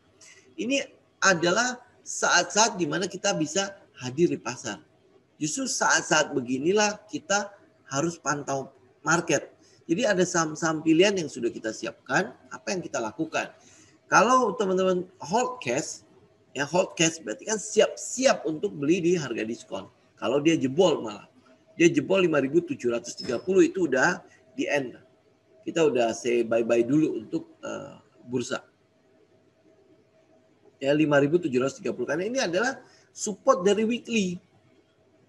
ini adalah saat-saat di mana kita bisa hadir di pasar. Justru saat-saat beginilah kita harus pantau market. Jadi ada saham-saham pilihan yang sudah kita siapkan, apa yang kita lakukan. Kalau teman-teman hold cash, ya hold cash berarti kan siap-siap untuk beli di harga diskon. Kalau dia jebol malah. Dia jebol 5.730 itu udah di end. Kita udah say bye-bye dulu untuk bursa. Ya 5.730 karena ini adalah support dari weekly.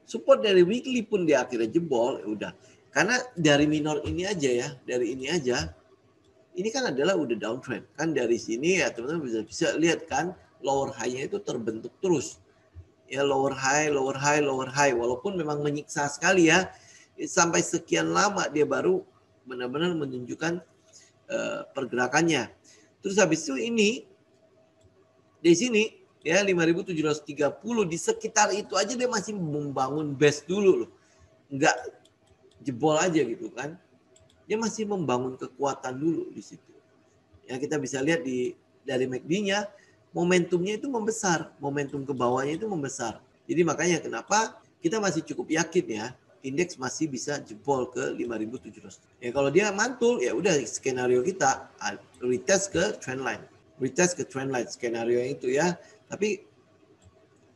Support dari weekly pun dia akhirnya jebol, ya udah. Karena dari minor ini aja ya, dari ini aja. Ini kan adalah udah downtrend. Kan dari sini ya teman-teman bisa lihat kan lower high-nya itu terbentuk terus. Ya lower high, lower high, lower high. Walaupun memang menyiksa sekali ya. Sampai sekian lama dia baru benar-benar menunjukkan pergerakannya. Terus habis itu ini di sini ya 5.730 di sekitar itu aja dia masih membangun base dulu loh. Enggak jebol aja gitu kan. Dia masih membangun kekuatan dulu di situ. Ya kita bisa lihat dari MACD-nya momentumnya itu membesar, momentum ke bawahnya itu membesar. Jadi makanya kenapa kita masih cukup yakin ya indeks masih bisa jebol ke 5.700. Ya kalau dia mantul ya udah skenario kita retest ke trendline. Retest ke trendline skenario itu ya. Tapi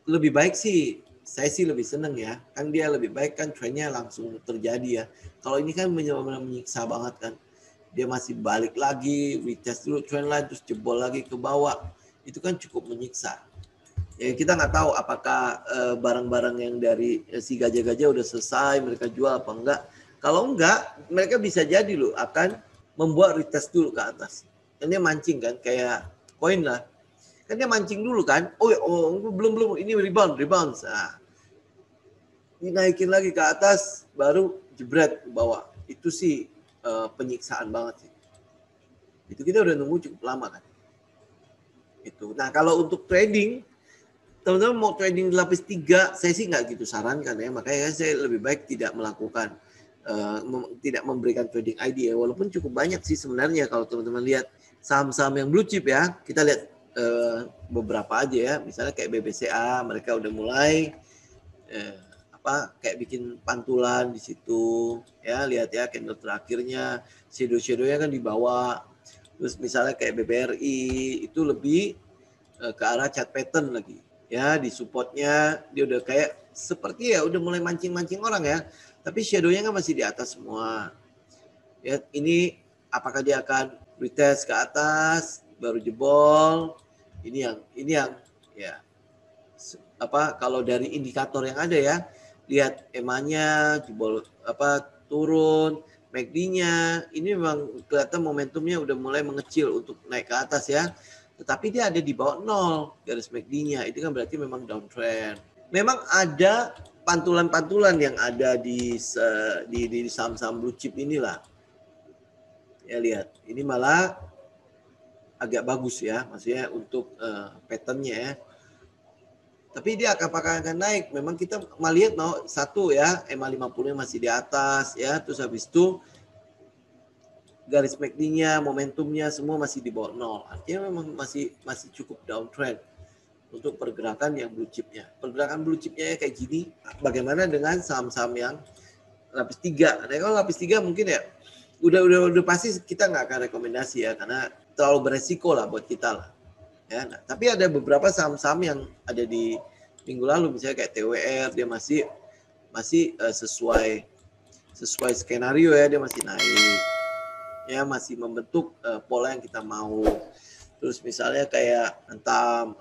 lebih baik sih saya sih lebih seneng ya. Kan dia lebih baik kan trendnya langsung terjadi ya. Kalau ini kan benar-benar menyiksa banget kan. Dia masih balik lagi, retest dulu trendline terus jebol lagi ke bawah. Itu kan cukup menyiksa. Ya kita nggak tahu apakah barang-barang yang dari si gajah-gajah udah selesai mereka jual apa enggak. Kalau enggak, mereka bisa jadi loh akan membuat retest dulu ke atas. Dan dia mancing kan kayak koin lah. Kan dia mancing dulu kan. Oh belum ini rebound. Nah, dinaikin lagi ke atas baru jebret ke bawah. Itu sih penyiksaan banget sih. Itu kita udah nunggu cukup lama kan. Itu. Nah, kalau untuk trading teman-teman mau trading di lapis 3, saya sih nggak gitu sarankan ya. Makanya saya lebih baik tidak melakukan, tidak memberikan trading ID ya. Walaupun cukup banyak sih sebenarnya kalau teman-teman lihat saham-saham yang blue chip ya. Kita lihat beberapa aja ya. Misalnya kayak BBCA, mereka udah mulai kayak bikin pantulan di situ. Ya lihat ya candle terakhirnya, shadow-shadownya kan di bawah. Terus misalnya kayak BBRI itu lebih ke arah chart pattern lagi. Ya di supportnya dia udah kayak seperti ya udah mulai mancing-mancing orang ya, tapi shadownya kan masih di atas semua ya. Ini apakah dia akan retest ke atas baru jebol, ini yang ya kalau dari indikator yang ada ya, lihat EMA-nya jebol turun, MACD-nya ini memang kelihatan momentumnya udah mulai mengecil untuk naik ke atas ya. Tetapi dia ada di bawah 0 garis MACD-nya. Itu kan berarti memang downtrend. Memang ada pantulan-pantulan yang ada di saham-saham blue chip inilah. Ya lihat, ini malah agak bagus ya, maksudnya untuk pattern-nya ya. Tapi dia apakah akan naik? Memang kita melihat satu ya, EMA 50-nya masih di atas ya, terus habis itu garis MACD-nya, momentumnya semua masih di bawah 0. Artinya memang masih cukup downtrend untuk pergerakan yang blue chip-nya. Pergerakan blue chip-nya kayak gini, bagaimana dengan saham-saham yang lapis 3? Nah, kalau lapis 3 mungkin ya udah pasti kita nggak akan rekomendasi ya, karena terlalu beresiko lah buat kita lah. Ya, nah, tapi ada beberapa saham-saham yang ada di minggu lalu, misalnya kayak TWR, dia masih sesuai skenario ya, dia masih naik. Ya masih membentuk pola yang kita mau. Terus misalnya kayak Antam,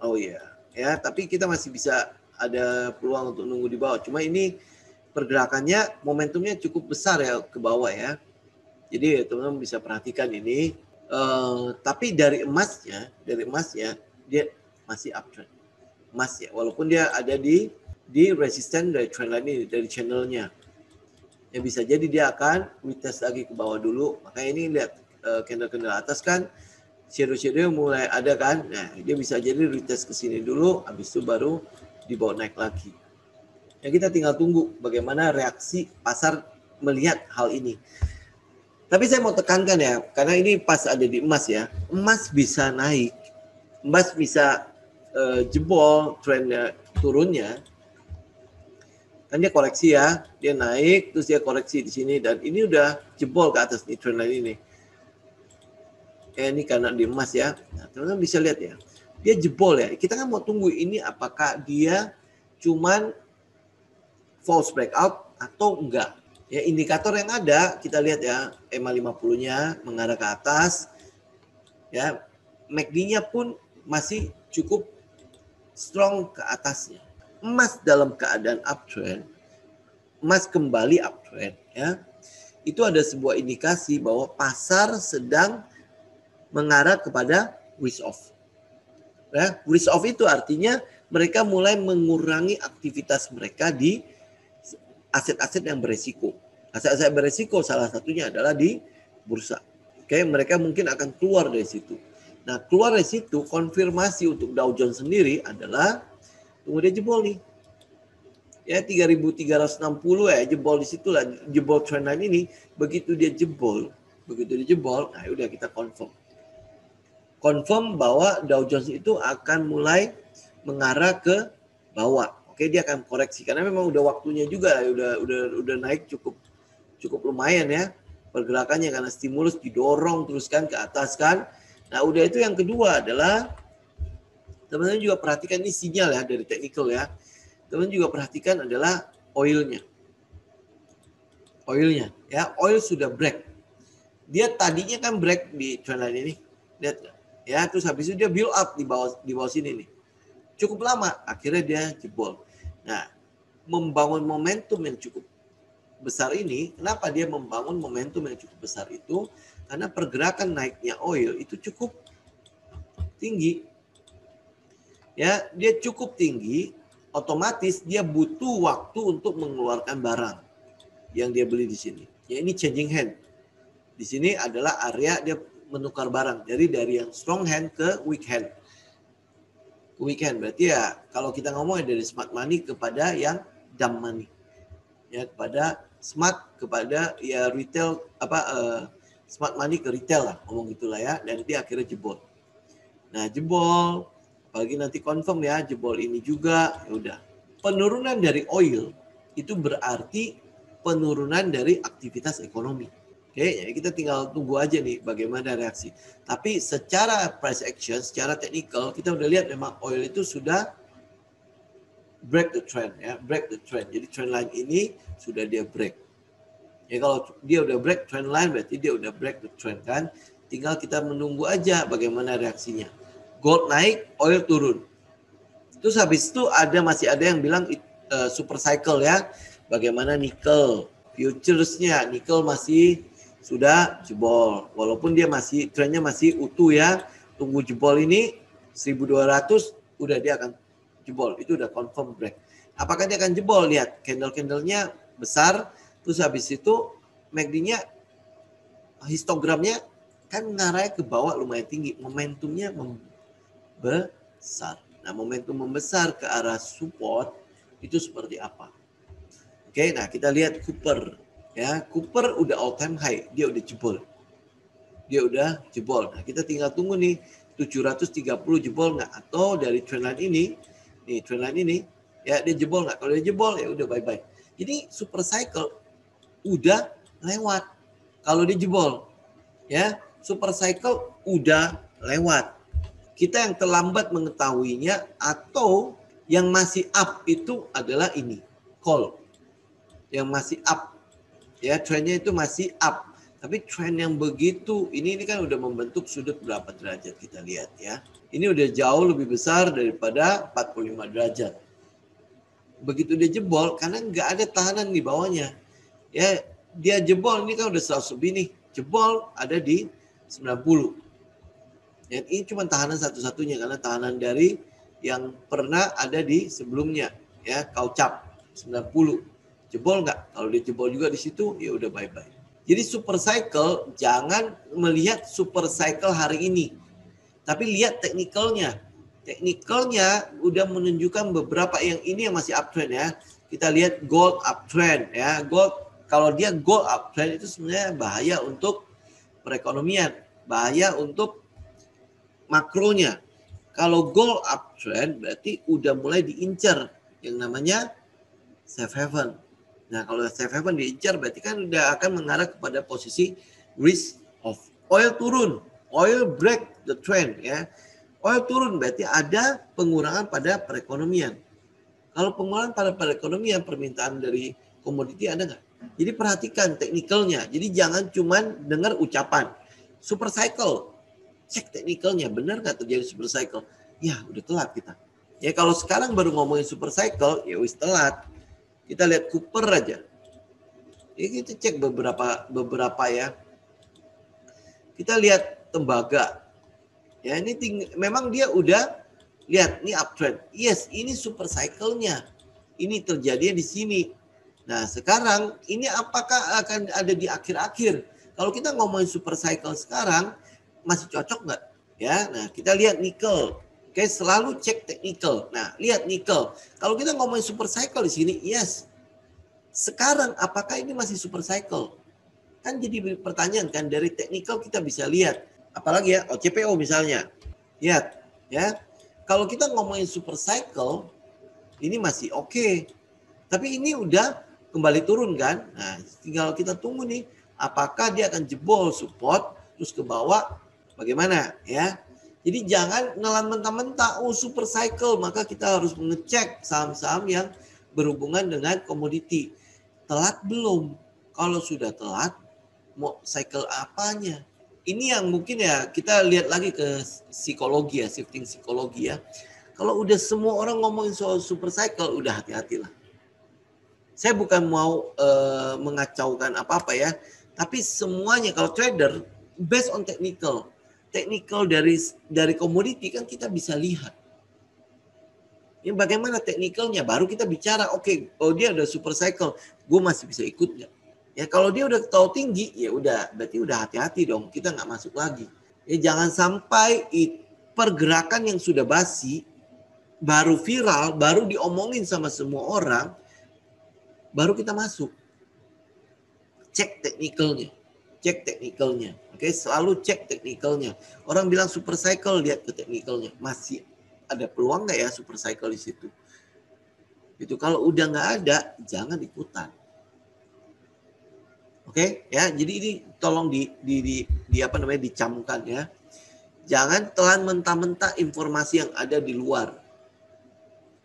ya tapi kita masih bisa ada peluang untuk nunggu di bawah. Cuma ini pergerakannya momentumnya cukup besar ya ke bawah ya. Jadi teman-teman bisa perhatikan ini. Tapi dari emasnya dia masih uptrend. Emas ya, walaupun dia ada di resisten dari trendline ini, dari channelnya. Ya bisa jadi dia akan retest lagi ke bawah dulu. Makanya ini lihat candle-candle atas kan shadow mulai ada kan. Nah, dia bisa jadi retest ke sini dulu, habis itu baru dibawa naik lagi. Ya, kita tinggal tunggu bagaimana reaksi pasar melihat hal ini. Tapi saya mau tekankan ya, karena ini pas ada di emas ya, emas bisa naik, emas bisa jebol trennya turunnya. Kan dia koreksi ya, dia naik terus dia koreksi di sini dan ini udah jebol ke atas nih trend line ini. Ini karena di emas ya. Nah, teman-teman bisa lihat ya. Dia jebol ya. Kita kan mau tunggu ini apakah dia cuman false breakout atau enggak. Ya, indikator yang ada kita lihat ya, EMA 50-nya mengarah ke atas. Ya, MACD-nya pun masih cukup strong ke atasnya. Emas dalam keadaan uptrend, emas kembali uptrend ya. Itu ada sebuah indikasi bahwa pasar sedang mengarah kepada risk off. Ya, risk off itu artinya mereka mulai mengurangi aktivitas mereka di aset-aset yang beresiko. Aset-aset beresiko salah satunya adalah di bursa. Oke, mereka mungkin akan keluar dari situ. Nah, keluar dari situ konfirmasi untuk Dow Jones sendiri adalah tunggu dia jebol nih. Ya 3.360 ya jebol di situ lah, jebol trendline ini. Begitu dia jebol, nah udah kita confirm bahwa Dow Jones itu akan mulai mengarah ke bawah. Oke, dia akan koreksi karena memang udah waktunya juga, udah naik cukup lumayan ya pergerakannya karena stimulus didorong terus kan ke atas kan. Nah, udah itu yang kedua adalah teman-teman juga perhatikan ini sinyal ya dari technical ya. Teman-teman juga perhatikan adalah oilnya. Oilnya ya, oil sudah break. Dia tadinya kan break di trendline ini. Lihat ya, terus habis itu dia build up di bawah sini nih. Cukup lama, akhirnya dia jebol. Nah, membangun momentum yang cukup besar ini, kenapa dia membangun momentum yang cukup besar itu? Karena pergerakan naiknya oil itu cukup tinggi. Ya, dia cukup tinggi, otomatis dia butuh waktu untuk mengeluarkan barang yang dia beli di sini. Ya, ini changing hand. Di sini adalah area dia menukar barang. Jadi dari yang strong hand ke weak hand. Weak hand berarti ya kalau kita ngomong dari smart money kepada yang dumb money. Ya, kepada smart kepada ya retail smart money ke retail lah, ngomong gitulah ya, dan dia akhirnya jebol. Nah, jebol apalagi nanti confirm ya jebol ini juga, ya udah. Penurunan dari oil itu berarti penurunan dari aktivitas ekonomi. Oke, jadi kita tinggal tunggu aja nih bagaimana reaksi. Tapi secara price action, secara technical kita udah lihat memang oil itu sudah break the trend ya, break the trend. Jadi trend line ini sudah dia break. Ya kalau dia udah break trend line berarti dia udah break the trend kan. Tinggal kita menunggu aja bagaimana reaksinya. Gold naik, oil turun. Terus habis itu masih ada yang bilang super cycle ya. Bagaimana nickel, futuresnya nickel masih sudah jebol. Walaupun dia masih trennya masih utuh ya. Tunggu jebol ini 1200 udah dia akan jebol. Itu udah confirm break. Apakah dia akan jebol? Lihat candle-candlenya besar. Terus habis itu MACD-nya histogramnya kan ngarahnya ke bawah lumayan tinggi. Momentumnya membesar. Nah, momentum membesar ke arah support itu seperti apa? Oke, nah kita lihat Cooper. Ya, Cooper udah all time high. Dia udah jebol. Nah, kita tinggal tunggu nih 730 jebol nggak? Atau dari trendline ini, nih trendline ini, ya dia jebol nggak? Kalau dia jebol ya udah bye-bye. Jadi super cycle udah lewat. Kalau dia jebol, ya super cycle udah lewat. Kita yang terlambat mengetahuinya atau yang masih up itu adalah ini, call. Yang masih up, ya trennya itu masih up. Tapi tren yang begitu, ini kan udah membentuk sudut berapa derajat kita lihat ya. Ini udah jauh lebih besar daripada 45 derajat. Begitu dia jebol, karena nggak ada tahanan di bawahnya. Ya, dia jebol, ini kan udah 100 lebih nih. Jebol ada di 90. Ya, ini cuma tahanan satu-satunya, karena tahanan dari yang pernah ada di sebelumnya. Ya, kaucap 90. Jebol nggak? Kalau dia jebol juga di situ, ya udah bye-bye. Jadi super cycle, jangan melihat super cycle hari ini. Tapi lihat teknikalnya. Teknikalnya udah menunjukkan beberapa yang ini yang masih uptrend ya. Kita lihat gold uptrend ya. Gold kalau dia gold uptrend itu sebenarnya bahaya untuk perekonomian, bahaya untuk makronya. Kalau gold uptrend berarti udah mulai diincar yang namanya safe haven. Nah, kalau safe haven diincar berarti kan udah akan mengarah kepada posisi risk of oil turun, oil break the trend ya. Oil turun berarti ada pengurangan pada perekonomian. Kalau pengurangan pada perekonomian, permintaan dari komoditi ada nggak? Jadi perhatikan teknikalnya. Jadi jangan cuman dengar ucapan. Super cycle, cek teknikalnya. Benar nggak terjadi super cycle? Ya udah telat kita. Ya kalau sekarang baru ngomongin super cycle, ya wis telat. Kita lihat Cooper aja. Ya kita cek beberapa ya. Kita lihat tembaga. Ya ini memang dia udah lihat ini uptrend. Yes, ini super cycle-nya. Ini terjadi di sini. Nah, sekarang ini apakah akan ada di akhir-akhir? Kalau kita ngomongin super cycle sekarang masih cocok nggak? Ya, nah kita lihat nickel. Oke, selalu cek technical. Nah, lihat nickel. Kalau kita ngomongin super cycle di sini, yes. Sekarang apakah ini masih super cycle? Kan jadi pertanyaan kan, dari technical kita bisa lihat. Apalagi ya, OCPO misalnya. Lihat, ya. Kalau kita ngomongin super cycle, ini masih oke. Tapi ini udah kembali turun kan. Nah, tinggal kita tunggu nih, apakah dia akan jebol support, terus ke bawah, bagaimana ya. Jadi jangan nelan mentah-mentah, oh super cycle, maka kita harus mengecek saham-saham yang berhubungan dengan komoditi. Telat belum? Kalau sudah telat, mau cycle apanya? Ini yang mungkin ya kita lihat lagi ke psikologi ya, shifting psikologi ya. Kalau udah semua orang ngomongin soal super cycle, udah hati-hatilah. Saya bukan mau mengacaukan apa-apa ya, tapi semuanya kalau trader based on technical dari komoditi kan kita bisa lihat. Ini bagaimana teknikalnya, baru kita bicara, oke, oh dia ada super cycle, gue masih bisa ikut nggak? Ya kalau dia udah tahu tinggi, ya udah, berarti udah hati-hati dong, kita nggak masuk lagi. Ya jangan sampai pergerakan yang sudah basi, baru viral, baru diomongin sama semua orang, baru kita masuk. Cek teknikalnya, Oke, selalu cek teknikalnya. Orang bilang super cycle, lihat ke teknikalnya, masih ada peluang nggak ya super cycle di situ? Itu kalau udah nggak ada, jangan ikutan. Oke, ya. Jadi ini tolong dicamkan ya. Jangan telan mentah-mentah informasi yang ada di luar.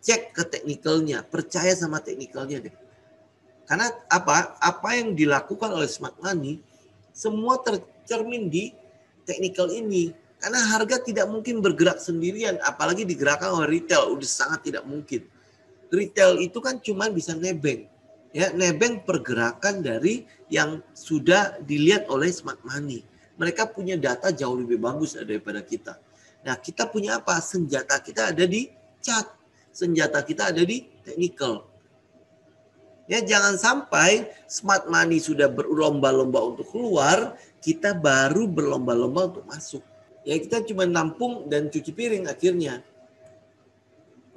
Cek ke teknikalnya, percaya sama teknikalnya deh. Karena apa yang dilakukan oleh smart money semua tercermin di teknikal ini. Karena harga tidak mungkin bergerak sendirian, apalagi digerakkan oleh retail, udah sangat tidak mungkin. Retail itu kan cuma bisa nebeng. Ya, nebeng pergerakan dari yang sudah dilihat oleh smart money. Mereka punya data jauh lebih bagus daripada kita. Nah, kita punya apa? Senjata kita ada di chart. Senjata kita ada di technical. Ya, jangan sampai smart money sudah berlomba-lomba untuk keluar, kita baru berlomba-lomba untuk masuk. Ya, kita cuma nampung dan cuci piring akhirnya.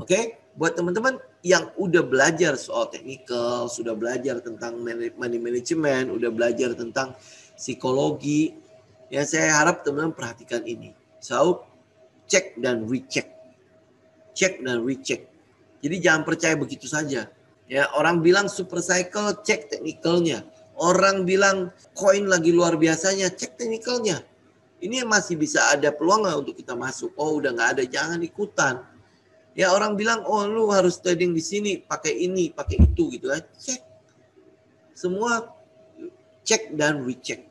Oke, buat teman-teman yang udah belajar soal technical, sudah belajar tentang money management, udah belajar tentang psikologi, ya saya harap teman-teman perhatikan ini. So, cek dan recheck. Cek dan recheck. Jadi jangan percaya begitu saja. Ya, orang bilang super cycle, cek teknikalnya. Orang bilang koin lagi luar biasanya, cek teknikalnya. Ini masih bisa ada peluang nggak untuk kita masuk? Oh, udah nggak ada, jangan ikutan. Ya, orang bilang, oh lu harus trading di sini, pakai ini, pakai itu gitu ya. Cek. Semua cek dan recheck.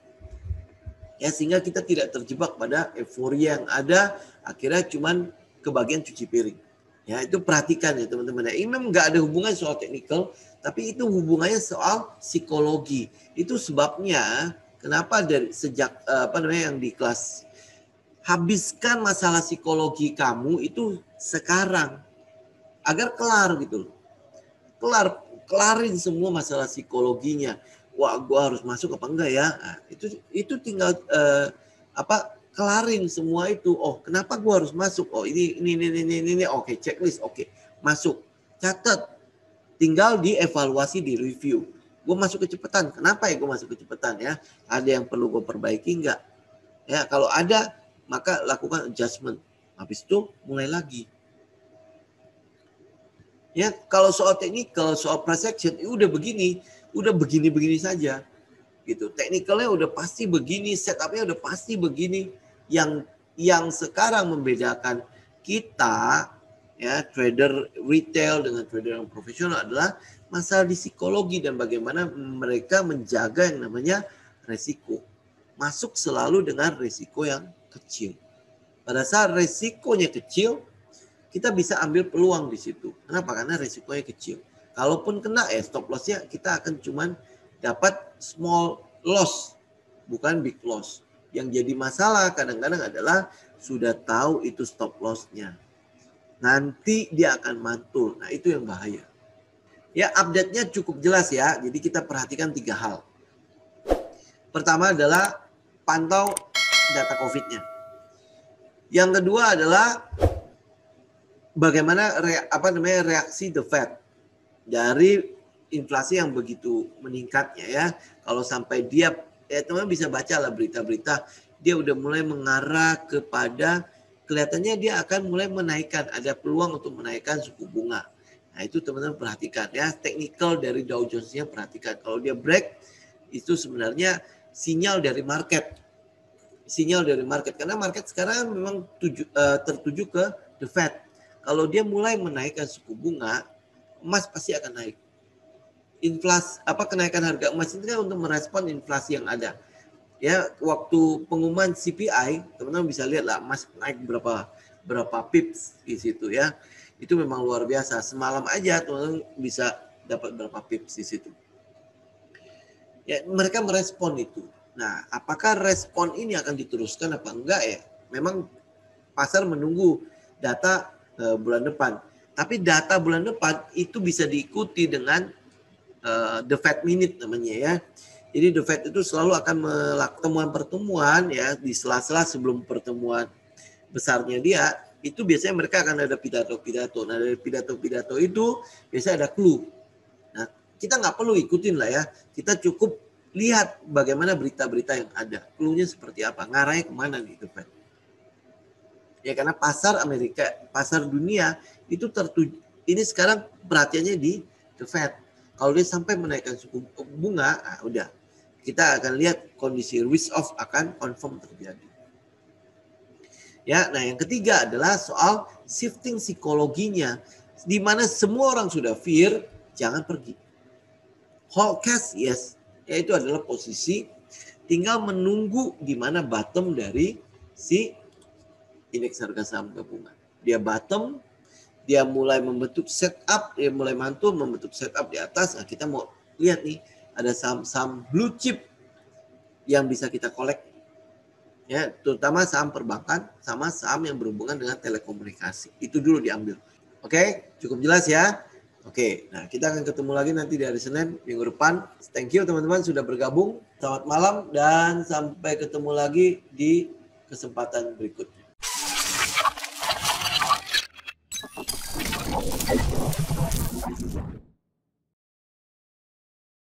Ya, sehingga kita tidak terjebak pada euforia yang ada, akhirnya cuman kebagian cuci piring. Ya, itu perhatikan ya teman-teman. Ini memang nggak ada hubungan soal teknikal, tapi itu hubungannya soal psikologi. Itu sebabnya kenapa dari sejak yang di kelas, habiskan masalah psikologi kamu itu sekarang agar kelar gitu loh. Kelarin semua masalah psikologinya. Wah, gua harus masuk apa enggak ya? Nah, itu tinggal kelarin semua itu. Oh, kenapa gue harus masuk? Oh, ini. Oke, checklist. Oke, masuk. Catat. Tinggal dievaluasi, di review. Gue masuk kecepatan. Kenapa ya gue masuk kecepatan ya? Ada yang perlu gue perbaiki enggak? Ya, kalau ada, maka lakukan adjustment. Habis itu mulai lagi. Ya, kalau soal technical, soal presection, udah begini saja. Gitu. Technicalnya udah pasti begini, setupnya udah pasti begini. Yang sekarang membedakan kita, ya, trader retail dengan trader yang profesional adalah masalah di psikologi dan bagaimana mereka menjaga yang namanya resiko. Masuk selalu dengan resiko yang kecil. Pada saat resikonya kecil, kita bisa ambil peluang di situ. Kenapa? Karena resikonya kecil. Kalaupun kena ya stop lossnya kita akan cuman dapat small loss, bukan big loss. Yang jadi masalah kadang-kadang adalah sudah tahu itu stop lossnya. Nanti dia akan mantul. Nah itu yang bahaya. Ya update-nya cukup jelas ya. Jadi kita perhatikan 3 hal. Pertama adalah pantau data COVID-nya. Yang kedua adalah bagaimana reaksi The Fed dari inflasi yang begitu meningkatnya ya. Kalau sampai dia, teman-teman bisa baca lah berita-berita, dia udah mulai mengarah kepada kelihatannya dia akan mulai menaikkan, ada peluang untuk menaikkan suku bunga. Nah itu teman-teman perhatikan ya, technical dari Dow Jones-nya perhatikan. Kalau dia break, itu sebenarnya sinyal dari market. Sinyal dari market, karena market sekarang memang tertuju ke The Fed. Kalau dia mulai menaikkan suku bunga, emas pasti akan naik. Kenaikan harga emas itu kan untuk merespon inflasi yang ada. Ya, waktu pengumuman CPI, teman-teman bisa lihat lah emas naik berapa pips di situ ya. Itu memang luar biasa. Semalam aja teman-teman bisa dapat berapa pips di situ. Ya, mereka merespon itu. Nah, apakah respon ini akan diteruskan apa enggak ya? Memang pasar menunggu data bulan depan. Tapi data bulan depan itu bisa diikuti dengan The Fed Minute namanya ya. Jadi The Fed itu selalu akan melakukan pertemuan ya di sela-sela sebelum pertemuan besarnya dia. Itu biasanya mereka akan ada pidato-pidato. Nah dari pidato-pidato itu biasanya ada clue. Nah kita nggak perlu ikutin lah ya. Kita cukup lihat bagaimana berita-berita yang ada. Clue-nya seperti apa, ngarahnya kemana nih The Fed. Ya karena pasar Amerika, pasar dunia itu tertuju. Ini sekarang perhatiannya di The Fed. Kalau dia sampai menaikkan suku bunga, nah udah. Kita akan lihat kondisi risk off akan confirm terjadi. Ya, nah yang ketiga adalah soal shifting psikologinya. Di mana semua orang sudah fear, jangan pergi. Hold cash, yes. Yaitu adalah posisi tinggal menunggu di mana bottom dari si indeks harga saham gabungan. Dia bottom, dia mulai membentuk setup, dia mulai mantul membentuk setup di atas. Nah, kita mau lihat nih, ada saham-saham blue chip yang bisa kita kolek. Ya, terutama saham perbankan sama saham yang berhubungan dengan telekomunikasi. Itu dulu diambil. Oke, cukup jelas ya? Oke, nah kita akan ketemu lagi nanti di hari Senin minggu depan. Thank you teman-teman sudah bergabung. Selamat malam dan sampai ketemu lagi di kesempatan berikutnya.